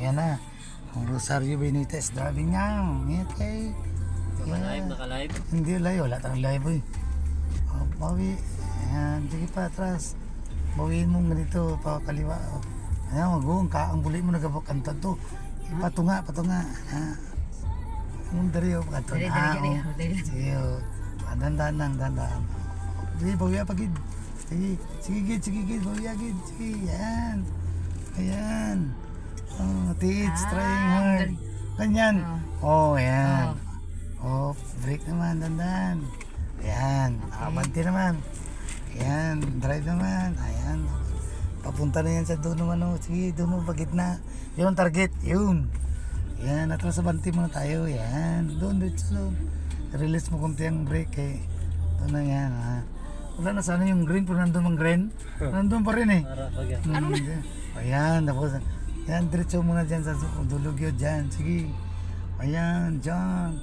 Ayan na. Ang Rosario Benitez driving now. Okay. Naka-live, naka-live. Hindi live, wala tayong live eh. Bawi. Ayan, sige pa atras. Bawiin mo ganito, pakaliwa. Ayan, mag-uong ka. Ang buli mo nagabok kantad to. Patunga. Ang dari o, patunga. Sige o. Dandan lang. Sige, bawi apagid. Sige gid, bawi agid. Sige, yan. Ayan. Teach, trying hard. Ganyan. Ayan. Brake naman, dandan. Ayan, nakabanti naman. Ayan, drive naman. Ayan. Papunta na yan sa doon naman. Sige, doon mo, pagit na. Yun, target. Yun. Ayan, atras sa banti muna tayo. Ayan, doon. Release mo kunti ang brake eh. Doon na yan, ha. Wala na sana yung green, pero nandun ang green. Nandun pa rin eh. Ayan, tapos. Ayan, diretso muna dyan sa dulog yun dyan. Sige. Ayan, dyan.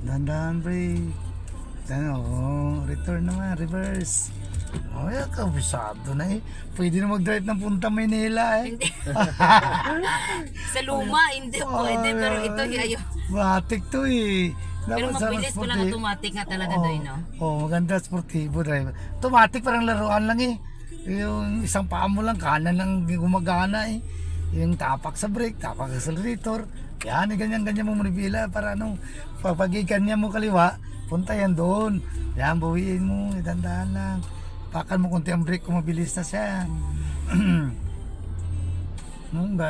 Dandan brake. Return naman, reverse. Ayan, kabisado na eh. Pwede na mag-drive ng punta Maynila eh. Sa luma, hindi pwede. Pero ito, ayaw. Matik to eh. Pero mabilis ko lang automatic nga talaga doon, no? Maganda, sportivo drive. Automatic parang laruan lang eh. Yung isang paa mo lang, kanan lang gumagana eh. Yung tapak sa brake, tapak sa accelerator. Yan, ganyan mo manibila para papagikan niya mo kaliwa, punta yan doon. Yan, bawiin mo, dandahan lang. Pakan mo kunti ang brake kung mabilis na siya.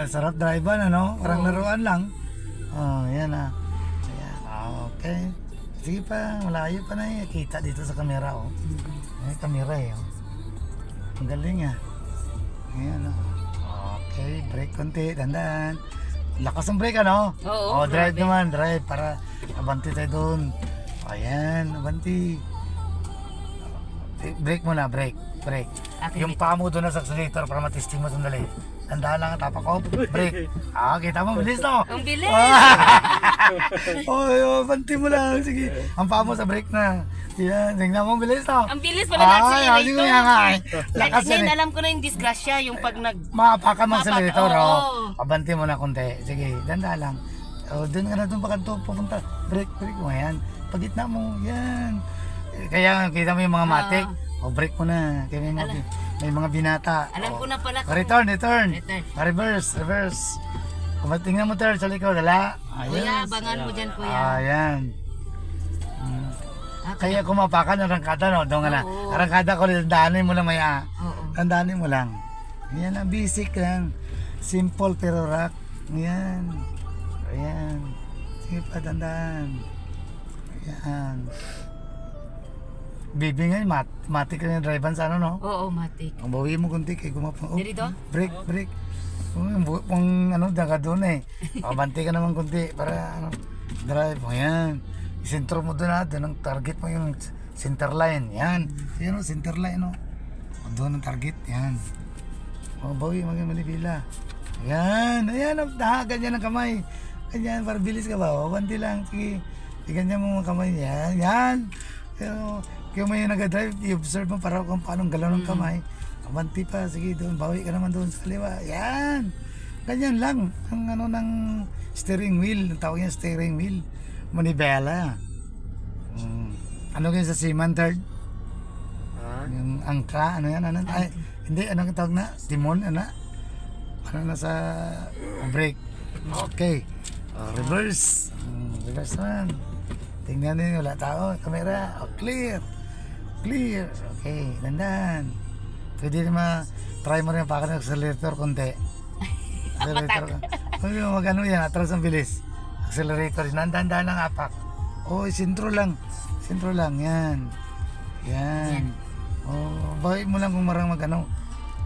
Sarap drive no? Parang laruan lang. Yan na. Ayan, okay. Sige pa, malayo pa na eh. Kita dito sa camera May camera eh. Ang galing Ayan Okay, brake konti, dandan. Lakas ng brake Oo, drive naman, drive para abanti tayo doon. Ayan, abanti. Brake muna, brake. Yung paa mo doon na sa accelerator para matesting mo sandali. Tandaan lang ang tapak ko, brake. Kita mo, bilis Ang bilis! Abanti mo lang, sige. Ang paa mo sa brake na. Yan, tingnan mo, bilis Ang bilis pala ng accelerator. Sige nga Lakas yan Ngayon alam ko na yung disgrasya, yung pag Maapakan mo ang accelerator, Abanti mo na konti. Sige, danda lang. Doon ka na doon pupunta. Brake mo, yan. Pagitna mo, yan. Kaya kita mo yung mga matik. Brake mo na. Kaya may mga binata. Alam ko na pala. Return. Reverse. Tingnan mo sa likod, dala. Kuya, abangan mo dyan, kuya. Ayan. Kaya kumapakan ng rangkada, doon ka na. Rangkada ko, dandanin mo lang Dandanin mo lang. Yan ang basic lang. Simple pero rock. Yan. Ayan. Sige pa, dandan. Ayan. Bibi nga, matik ka na yung drive sa Oo, matik. Ang bawi mo kunti kay gumapang. Dito? Break. Kung daga doon eh. Abanti ka naman kunti para drive. Ayan. Isentro mo doon ang target mo yung center line. Yan. Yan center line Doon ang target. Yan. Bawi manibila. Yan. Ayan. Ganyan ang kamay. Ganyan. Para bilis ka ba? Abanti lang. Sige. Ganyan mo mga kamay. Yan. Pero kung may nag-drive, i-observe mo para kung paano galaw ng kamay. Abanti pa. Sige doon. Bawi ka naman doon sa kaliwa. Yan. Ganyan lang. Ang ng steering wheel. Ang tawag niya steering wheel. Manibela. Ano yun sa Seaman third? Yung angka, ano yan? Hindi, anong tawag na? Timon, ano na sa brake. Okay. Reverse. Reverse naman. Tingnan nyo, wala tao. Kamera. Clear. Okay, dandan. Pwede naman, try mo rin pa ng accelerator konti. Accelerator. Mag-ano yan, atras ang bilis. Accelerator, dandan lang apak. Sintro lang, yan. Bawi mo lang kung marang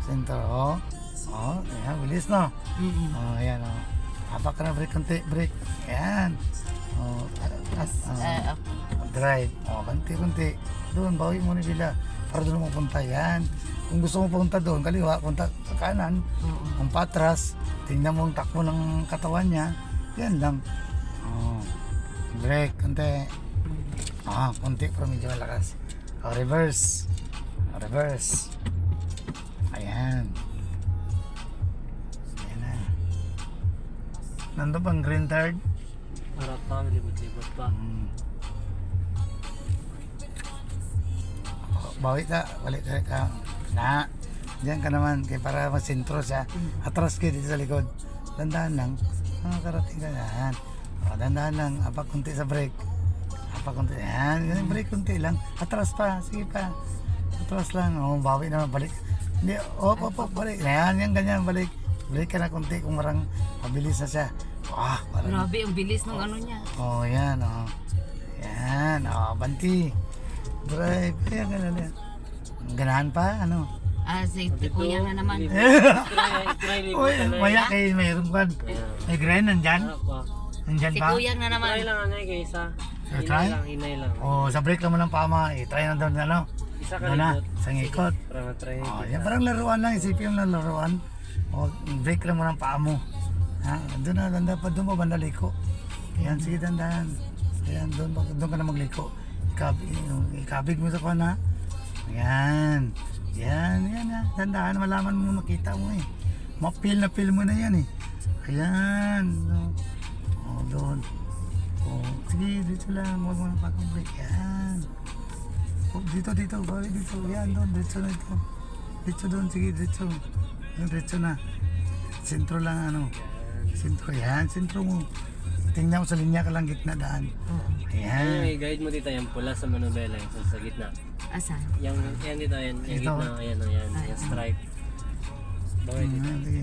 sintro. Yan, bilis ayan apak ka na brake konti, brake. Yan. Drive. Konti. Doon, bawi mo nila para doon mapunta. Yan. Kung gusto mo punta doon, kaliwa, punta sa kanan. Kung patras, tingnan mo ang takbo ng katawan niya. Yan lang. Brake, konti. Konti pero medyo malakas. Reverse. Ayan. Ayan na. Nandun pang green third. Harap pa, libot-libot pa. Bawi ka, balik ka. Na, diyan ka naman, kaya para masintro siya. Atras ka dito sa likod. Dandahan lang, makakarating ka yan. O, dandahan lang, apak kunti sa brake. Apak kunti, yan, ganun, brake kunti lang. Atras pa, sige pa. Atras lang, o, bawi naman, balik. Hindi, op, balik. Yan, yan, ganyan, balik. Balik ka na kunti kung marang mabilis na siya. Parang, Grabe, ang bilis ng ano niya. oh, yan, oh. Yan, oh, banti. Drive, yan, ganun yan. Ganahan pa, ano? Si kuya na naman. Try libot Uy, na na. maya kayo, mayroon kan. May grind, nandyan? Harap pa. Nandyan Si pa? kuya na naman. Try lang anay kay isa. Try? Hinay lang. O, sa break naman ng pama, try na doon, ano? Isa ka Doon na, libot. sa ngikot. Para matry. O, yan, parang laruan lang, isipin yung laruan. O, break lang mo ng paa mo. Ha, doon na, danda pa, doon pa banda liko. Yan, sige, dandan. Yan, doon ka na magliko. Ikabig mo sa pan, ha? Yan. Yan, dandahan, malaman mo, makita mo eh. Mapil na pil mo na yan eh. Ayan. O, doon. O, sige, dito lang, huwag mo na pag-break. Yan. O, dito, bawi dito. Yan, doon, dito na ito. Dito doon, sige, dito. Yung dito na. Sentro lang, ano. Sentro, yan, sentro mo. Tingnan mo sa linya ka lang, gitna daan. Ayan. Yung guide mo dito yung pula sa manubela yung sa gitna. Asan? Yung yan dito yan, yung Ito. gitna ayan o yan, yung stripe. Bakit dito? Sige.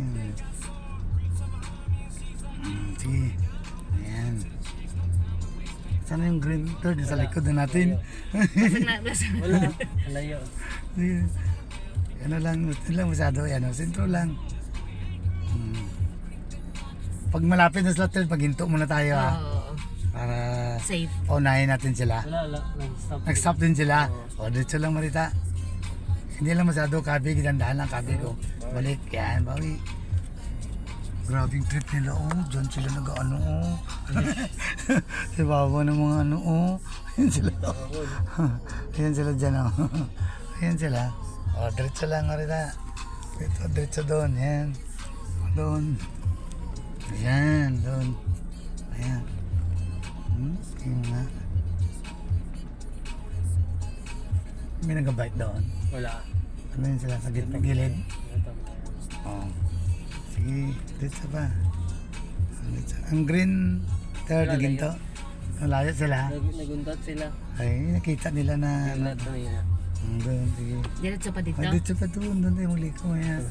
Sige. Ayan. Sana yung green third sa likod na natin. Wala, layo. Sige. Ano lang, ito lang masyado. Yan, sentro lang. Pag malapit na sa third, paghinto muna tayo ha. Oo. Para Safe. paunahin natin sila. Wala, nag-stop. Nag-stop din sila. O, dito lang Marita. Hindi lang masyado kabig, dandahan lang kabig ko. Balik, yan, bawi. Grabing trip nila, oh. Diyan sila nag-ano, oh. Si Baba ng mga ano, oh. Ayan sila, oh. Ayan sila dyan, oh. Ayan sila. O, diretso lang, Marita. Diretso doon, yan. Doon. Ayan, doon. Ayan. Yun nga. May nag-bite doon. Wala. Ano yun sila sa gilid? Oo. Sige, dito pa. Ang green, third, Wala, ginto. Malayo sila. Nagundat sila. Ay, nakita nila na. Nagundat na nila. Doon, sige. Diretso pa dito. Dito pa doon, doon tayo muli ko. Ayan.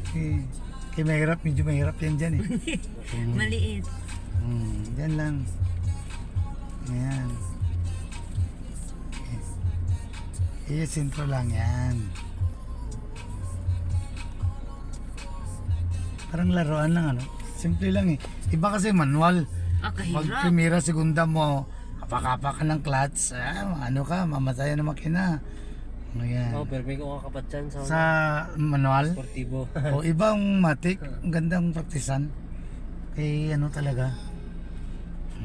Sige. Kaya mahirap, medyo mahirap yan dyan eh. Maliit. Dyan lang. Ayan. Okay. Sintro lang yan. Parang laruan lang ano. Simple lang eh. Iba kasi manual. Pag Kahirap. primera, segunda mo, apak-apak ka ng clutch, ano ka, mamatay na makina. Ano yan. Oh, pero may kakapat dyan sa Sa manual, sportivo. o ibang matik, ang gandang praktisan. Kay ano talaga.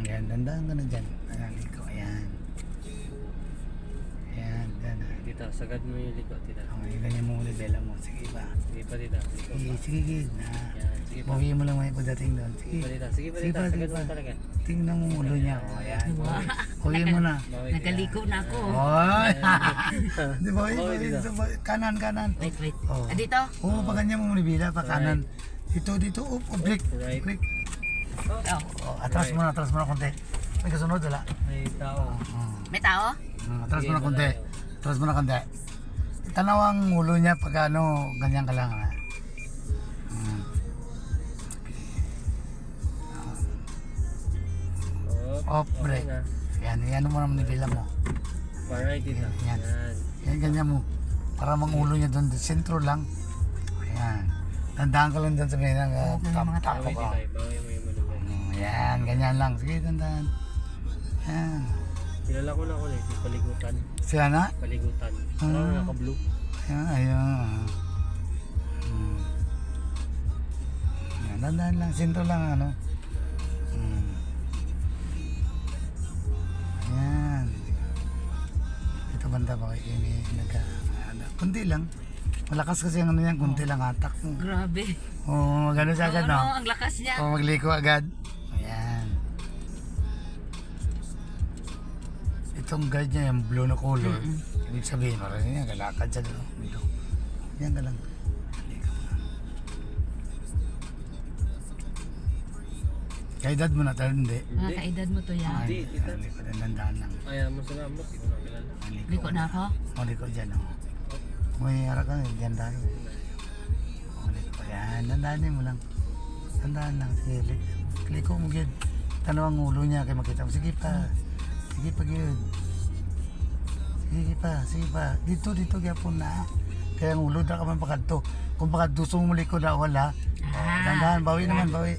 Ayan, dandaan ka na dyan. Nangali ko, ayan. Ayan, dyan. Dito, sagad mo yung likod, tita. Okay, ganyan mo ulit bela mo. Sige ba? Sige pa, tita. Sige, sige, gid na. Yan, sige pa. Bawiin mo lang may pagdating doon. Sige pa, Sige, tita. Sige pa, sige tita. pa, Sagad sige mo pa. talaga. Tingnan mo ulo niya. O, ayan. Bawiin mo na. Bawi, tita. Nagaliko na ako. Oy! Di ba? Bawi dito. Kanan, kanan. Wait. Oh. Dito? Oo, pa ganyan mo bila pa kanan. Dito, break. Right. Break. Oh. Oh, atras mo na konti. May kasunod, wala. May tao. May tao? Atras mo na Sige, konti. malayo. Atras mo na konti. Tanaw ang ulo niya pag ano, ganyan ka lang. Ha? Off, okay break. na. Yan mo naman nibila mo. Alright, tita. Yan. Yan. Yan, ganyan mo. Para mangulo niya doon, sentro lang. Ayan. Tandaan ka lang doon sa may tapo Bawi, ka. tita. Bawi mo yung manubay. Ayan, ganyan lang. Sige, tandaan. Ayan. Kilala ko na ulit. Yung paligutan. Sila na? Paligutan. Parang naka-blue. Ayan, ayan. Ayan, tandaan lang. Sentro lang, ano. Ayan. Ito banda ba kayo? Kunti lang. Malakas kasi ang ano yan, kunti lang hatak mo. Grabe. Oo, gano'n siya agad, no? Ang lakas niya. O magliko agad. Ayan. Itong guide niya, yung blue na color. Ibig sabihin, parang niya, galakad siya doon. Dito. Yan ka lang. Liko mo lang. Kaedad mo na tayo, hindi. Kaedad mo to yan. Ay, liko na landaan lang. Ayaw mo salamat. Ikaw na kilala. Liko na ako. O, liko dyan, o. May harap ka, dyan tayo. O, liko. Yan, landaanin mo lang. Landaan lang. Sige, liko mo, gid. Tanaw ang ulo niya, kaya makita mo. Sige pa. Sige pa, gid. Sige pa. Dito, gyapon na. Kaya ang ulo na ka man pakadto. Kung pakadto mo liko na wala. Dandahan, bawi naman, bawi.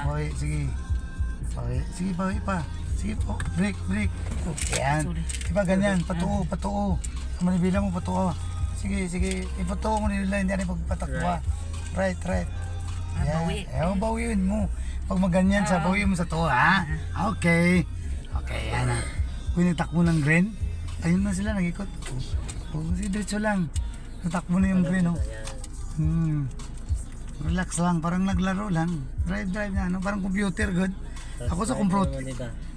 Bawi, sige. Bawi, sige, bawi pa. Sige po, break. Yan. Diba ganyan, patuo. Manibila mo, patuo. Sige. Ipatuo mo nila, hindi na ipagpatakwa. Right. Yan. Bawi. Bawiin mo. Pag maganyan sa bawiin mo sa to, ha? Okay, yan na. Kung nitakbo ng green, ayun na sila, nag-ikot. Sige, diretso lang. Natakbo na yung green, oh. Relax lang, parang naglaro lang. Drive na, ano? Parang computer, good. Ako sa computer.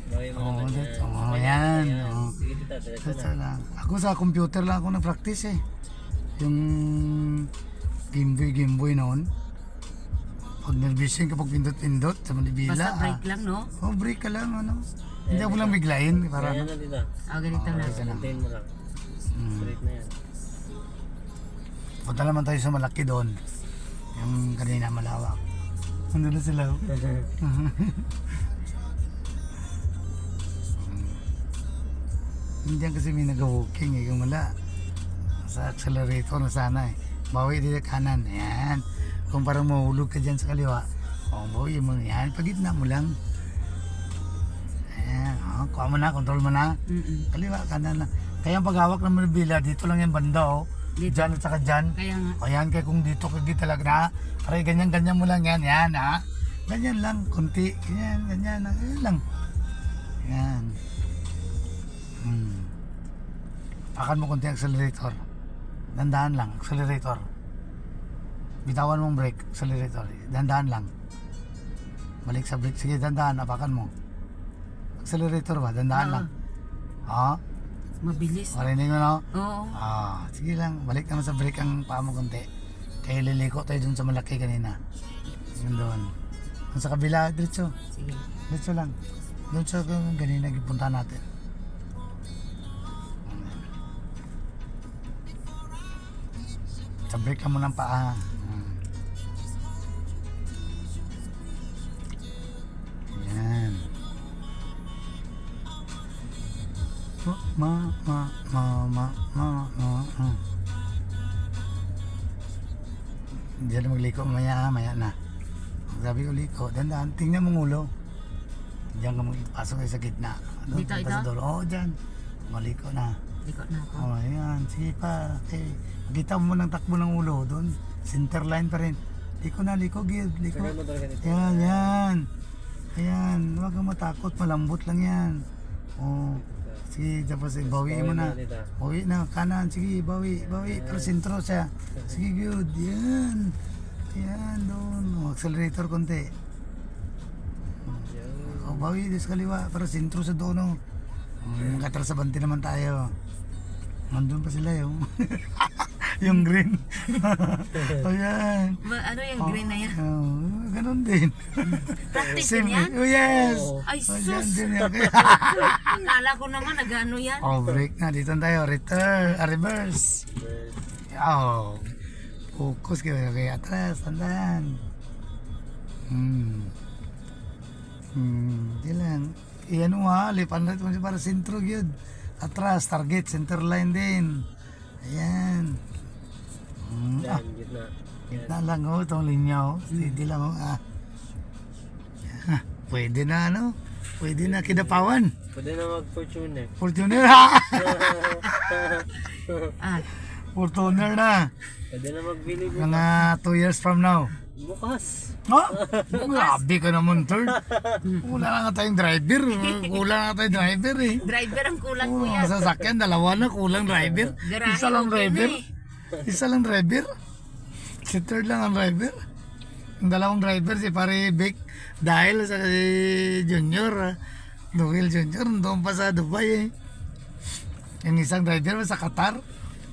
Bawi mo naman yan. Yan. Sige, tita. Diretso Diretso na. lang. Ako sa computer lang ako nag-practice eh. Yung Game Boy noon. Pag nervousin kapag pindot-pindot sa manibila. Basta break lang, no? Break ka lang, ano. Hindi ako lang biglain. Para Ayan ano. na, tita. Ganito na. Maintain mo lang. Straight na yan. Punta naman tayo sa malaki doon. Yung kanina malawak. Nandun na sila. Oh. Hindi kasi may nag-walking eh. Kung wala, sa accelerator na sana eh. Bawi dito kanan. Ayan. Kung parang mahulog ka dyan sa kaliwa, bawi mo. Ayan. Pagitna mo lang. Ayan. Kuha mo na. Control mo na. Kaliwa, kanan na. Kaya ang paghawak ng manibila, dito lang yung banda oh. Dyan at saka dyan. Kaya nga. Ayan, kaya kung dito ka talaga na, aray, ganyan mo lang yan, ha? Ganyan lang, konti, ganyan lang. Yan. Pakan mo konti ang accelerator. Dandahan lang, accelerator. Bitawan mong brake, accelerator. Dandahan lang. Balik sa brake, sige, dandahan, apakan mo. Accelerator ba? Dandahan lang. Mabilis. Marinig mo na? Oo. Sige lang, balik naman sa brake ang paa mo konti. Kaya liliko tayo dun sa malaki kanina. Yun doon. Doon sa kabila, diretso. Sige. Diretso lang. Doon sa kanina gipunta natin. Sa brake ka mo ng paa. Yan. Diyan na magliko maya na. Sabi ko liko, dandan, tingnan mong ulo. Diyan ka magpasok kayo sa gitna. Doon, Dito, punta sa ito? dulo. Diyan. Maliko na. Liko na ako. Ayan, sige pa. Okay. Kita mo ng takbo ng ulo doon. Center line pa rin. Liko na, liko, liko. Tagal mo talaga dito. Yan. Ayan, huwag kang matakot, malambot lang yan. Sige, tapos bawiin mo na. Bawi na, kanan, sige, bawi. Pero sentro siya. Sige, good. Yan. Yan, doon. Accelerator konti. Bawi din sa kaliwa, pero sentro sa doon. Katras sa banti naman tayo. Nandun pa sila yung yung green. Ayan. Ano yung green na yan? Ganun din. Practice din yan? Yes. Ay, Yan sus! din yan. Akala ko naman nag-ano yan. Break na. Dito na tayo. Reverse. Focus kayo. Kaya atras. Tandaan. Di lang. Iyan mo ha. Lipan na ito para sentro yun. Atras. Target. Center line din. Ayan. Yan, gitna. Gitna lang itong linya steady lang pwede na pwede na kidapawan. Pwede na mag-Fortuner. Fortuner Fortuner na. Pwede na magbili mo. Mga 2 years from now. Bukas. Grabe ka naman, third. Kulang na nga tayong driver. Kulang na tayong driver eh. Driver ang kulang ko yan. Sasakyan, dalawa na, kulang driver. Garahe Isa lang okay na driver. eh. Isa lang driver. Si third lang ang driver. Yung dalawang driver, si pare Vic dahil sa si Junior, Noel Junior, doon pa sa Dubai eh. Yung isang driver sa Qatar,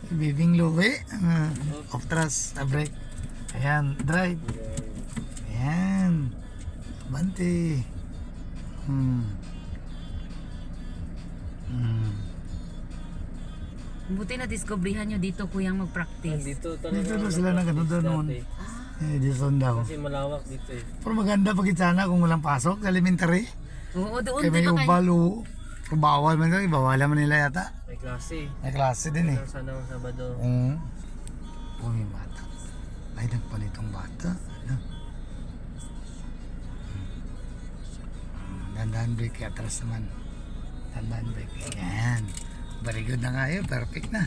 si Bibing Louie, off thrust, brake. Ayan, drive. Ayan. Abante. Buti na discoveryhan nyo dito kuyang mag-practice. Dito talaga. Dito na sila nag-ano doon noon. Dito daw. Kasi malawak dito eh. Pero maganda pag sana kung walang pasok sa elementary. Oo, doon Kaya may di ba kayo? ubal o bawal man doon, bawalan man nila yata. May klase. May klase din eh. Sana ang Sabado. Oh, may bata. Ay, nagpalitong bata. Ano? Dandan break, atras naman. Dandan break. Ayan. Very good na nga yun. Perfect na.